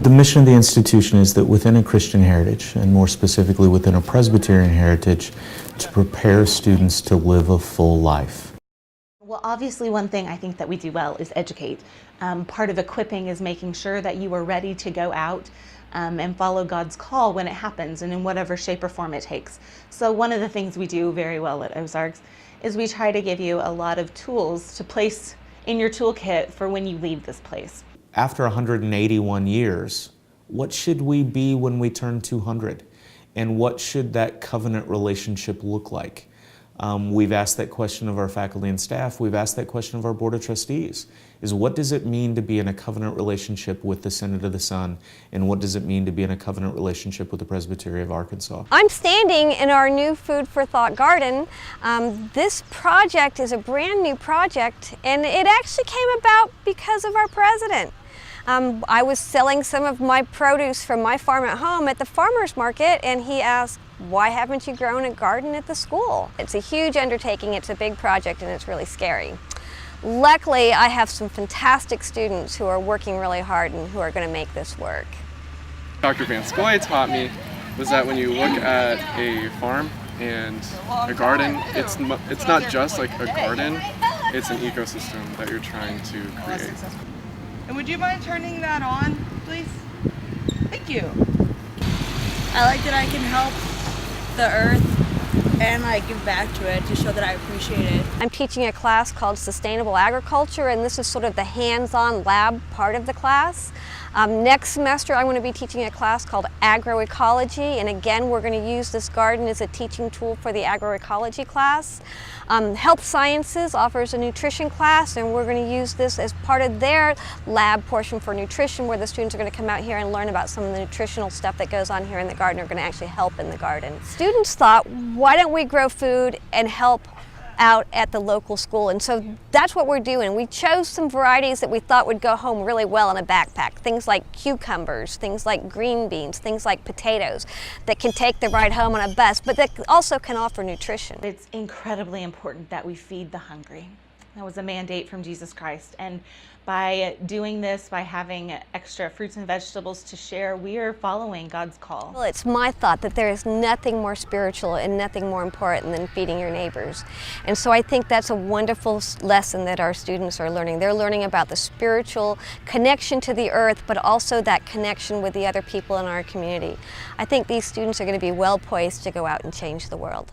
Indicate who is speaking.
Speaker 1: The mission of the institution is that within a Christian heritage, and more specifically within a Presbyterian heritage, to prepare students to live a full life.
Speaker 2: Well, obviously one thing I think that we do well is educate. Part of equipping is making sure that you are ready to go out and follow God's call when it happens and in whatever shape or form it takes. So one of the things we do very well at Ozarks is we try to give you a lot of tools to place in your toolkit for when you leave this place.
Speaker 1: After 181 years, what should we be when we turn 200? And what should that covenant relationship look like? We've asked that question of our faculty and staff. We've asked that question of our Board of Trustees, is what does it mean to be in a covenant relationship with the Synod of the Son, and what does it mean to be in a covenant relationship with the Presbytery of Arkansas?
Speaker 3: I'm standing in our new Food for Thought garden. This project is a brand new project, and it actually came about because of our president. I was selling some of my produce from my farm at home at the farmer's market, and he asked, why haven't you grown a garden at the school? It's a huge undertaking, it's a big project, and it's really scary. Luckily, I have some fantastic students who are working really hard and who are going to make this work.
Speaker 4: Dr. Van Scoy taught me was that when you look at a farm and a garden, it's not just like a garden, it's an ecosystem that you're trying to create.
Speaker 5: And would you mind turning that on, please? Thank you.
Speaker 6: I like that I can help the earth and I give back to it to show that I appreciate it.
Speaker 3: I'm teaching a class called Sustainable Agriculture, and this is sort of the hands-on lab part of the class. Next semester I'm going to be teaching a class called Agroecology, and again we're going to use this garden as a teaching tool for the agroecology class. Health Sciences offers a nutrition class, and we're going to use this as part of their lab portion for nutrition, where the students are going to come out here and learn about some of the nutritional stuff that goes on here in the garden, are going to actually help in the garden. Students thought, why don't we grow food and help out at the local school? And so that's what we're doing. We chose some varieties that we thought would go home really well in a backpack. Things like cucumbers, things like green beans, things like potatoes that can take the ride home on a bus, but that also can offer nutrition.
Speaker 2: It's incredibly important that we feed the hungry. That was a mandate from Jesus Christ. And by doing this, by having extra fruits and vegetables to share, we are following God's call.
Speaker 3: Well, it's my thought that there is nothing more spiritual and nothing more important than feeding your neighbors. And so I think that's a wonderful lesson that our students are learning. They're learning about the spiritual connection to the earth, but also that connection with the other people in our community. I think these students are going to be well poised to go out and change the world.